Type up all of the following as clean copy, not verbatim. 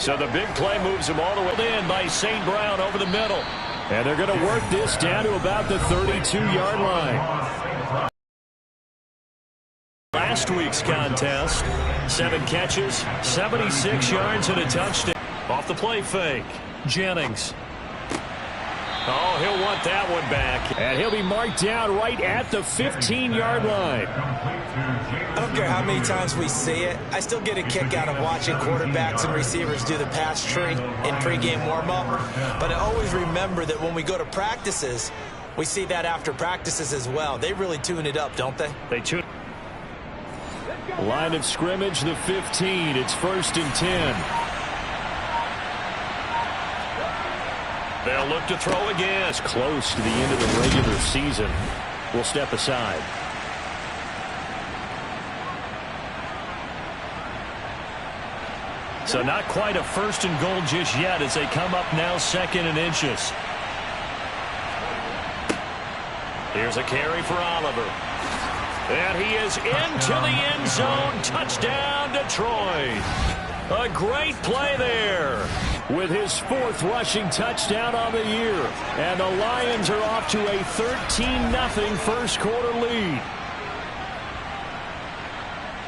So the big play moves him all the way in by St. Brown over the middle. And they're going to work this down to about the 32-yard line. Last week's contest, 7 catches, 76 yards, and a touchdown. Off the play fake, Jennings. Oh, he'll want that one back. And he'll be marked down right at the 15-yard line. I don't care how many times we see it. I still get a kick out of watching quarterbacks and receivers do the pass tree in pregame warm-up. But I always remember that when we go to practices, we see that after practices as well. They really tune it up, don't they? They tune. Line of scrimmage, the 15. It's 1st and 10. They'll look to throw again. It's close to the end of the regular season. We'll step aside. So not quite a 1st and goal just yet as they come up now 2nd and inches. Here's a carry for Oliver. And he is into the end zone. Touchdown, Detroit. A great play there with his 4th rushing touchdown on the year. And the Lions are off to a 13-0 first quarter lead.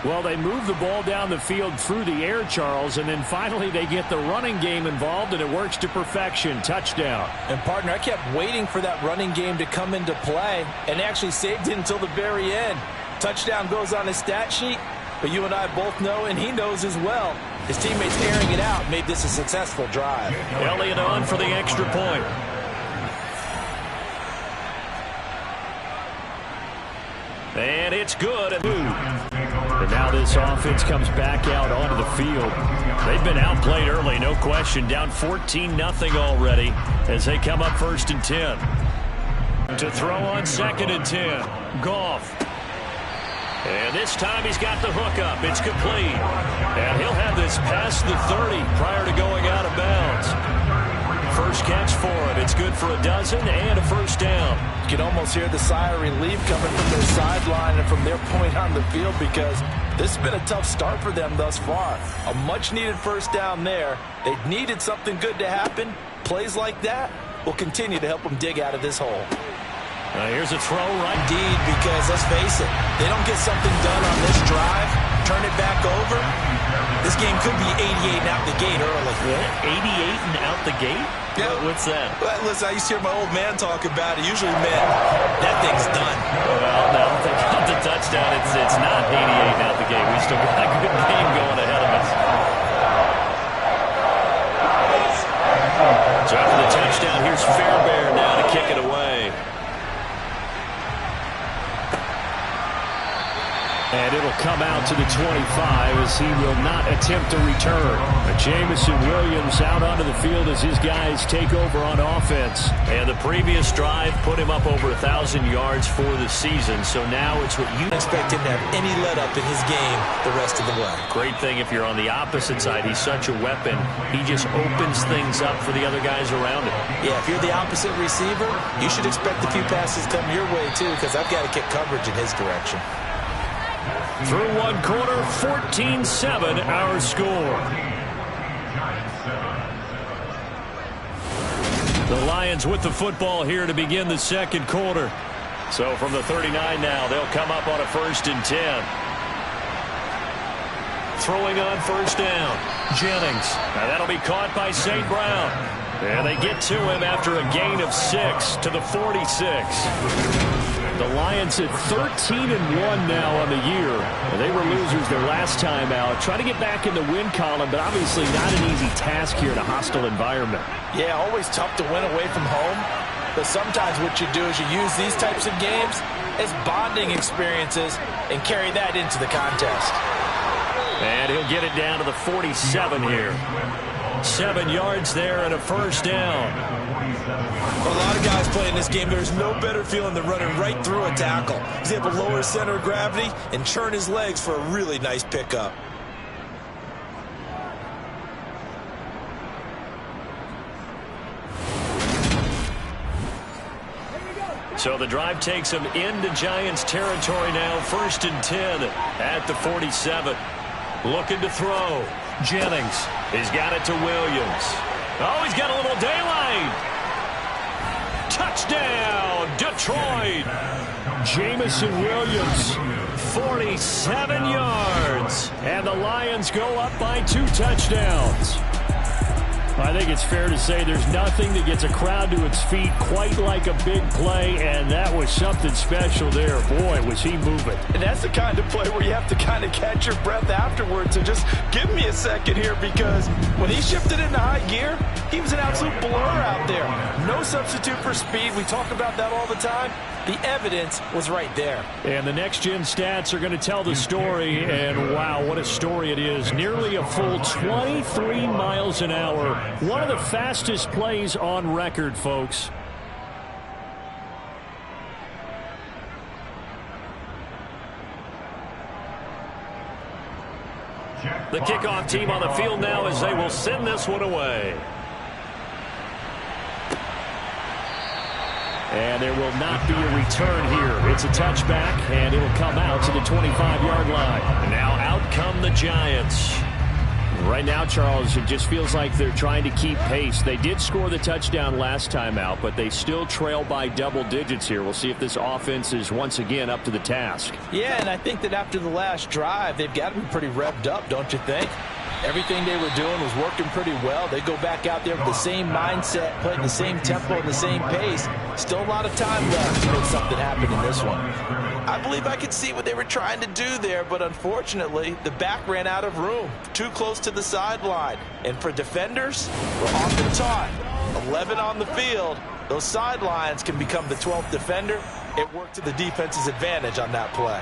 Well, they move the ball down the field through the air, Charles, and then finally they get the running game involved, and it works to perfection. Touchdown. And, partner, I kept waiting for that running game to come into play and actually saved it until the very end. Touchdown goes on his stat sheet, but you and I both know, and he knows as well, his teammates airing it out made this a successful drive. Elliott on for the extra point. And it's good. And now this offense comes back out onto the field. They've been outplayed early, no question. Down 14-0 already as they come up 1st and 10. To throw on 2nd and 10. Goff. And this time he's got the hook up. It's complete. And he'll have this past the 30 prior to going out of bounds. First catch for him. It's good for a dozen and a 1st down. You can almost hear the sigh of relief coming from their sideline and from their point on the field because this has been a tough start for them thus far. A much-needed 1st down there. They needed something good to happen. Plays like that will continue to help them dig out of this hole. Here's a throw right. Indeed, because let's face it, they don't get something done on this drive, turn it back over, this game could be 88 and out the gate early. Yeah, 88 and out the gate? Yeah. What's that? Well, listen, I used to hear my old man talk about it. Usually meant that thing's done. Well, no, they got the touchdown. It's not 88 and out the gate. We still got a good game going ahead of us. So after the touchdown, here's Fairbairn now to kick it away. And it'll come out to the 25 as he will not attempt to return. Jamison Williams out onto the field as his guys take over on offense. And the previous drive put him up over 1,000 yards for the season. So now it's what you expect him to have any let-up in his game the rest of the way. Great thing if you're on the opposite side. He's such a weapon. He just opens things up for the other guys around him. Yeah, if you're the opposite receiver, you should expect a few passes come your way too because I've got to get coverage in his direction. Through one quarter, 14-7 our score. The Lions with the football here to begin the 2nd quarter. So from the 39 now, they'll come up on a 1st and 10. Throwing on 1st down, Jennings. Now that'll be caught by St. Brown. And they get to him after a gain of 6 to the 46. The Lions at 13-1 now on the year. They were losers their last time out. Trying to get back in the win column, but obviously not an easy task here in a hostile environment. Yeah, always tough to win away from home. But sometimes what you do is you use these types of games as bonding experiences and carry that into the contest. And he'll get it down to the 47 here. 7 yards there and a 1st down. A lot of guys playing this game, there's no better feeling than running right through a tackle. He's able to lower his center of gravity and churn his legs for a really nice pickup. So the drive takes him into Giants territory now. 1st and 10 at the 47. Looking to throw. Jennings. He's got it to Williams. Oh, he's got a little daylight. Touchdown, Detroit. Jamison Williams, 47 yards. And the Lions go up by 2 touchdowns. I think it's fair to say there's nothing that gets a crowd to its feet quite like a big play, and that was something special there. Boy, was he moving. And that's the kind of play where you have to kind of catch your breath afterwards and just give me a second here, because when he shifted into high gear, he was an absolute blur out there. No substitute for speed. We talk about that all the time. The evidence was right there. And the next-gen stats are going to tell the story, and wow, what a story it is. Nearly a full 23 miles an hour. One of the fastest plays on record, folks. The kickoff team on the field now as they will send this one away. And there will not be a return here. It's a touchback, and it'll come out to the 25-yard line. And now out come the Giants. Right now, Charles, it just feels like they're trying to keep pace. They did score the touchdown last time out, but they still trail by double digits here. We'll see if this offense is once again up to the task. Yeah, and I think that after the last drive, they've got to be pretty revved up, don't you think? Everything they were doing was working pretty well. They go back out there with the same mindset, playing the same tempo and the same pace. Still a lot of time left to make something happen in this one. I believe I could see what they were trying to do there, but unfortunately, the back ran out of room. Too close to the sideline. And for defenders, we're often taught 11 on the field. Those sidelines can become the 12th defender. It worked to the defense's advantage on that play.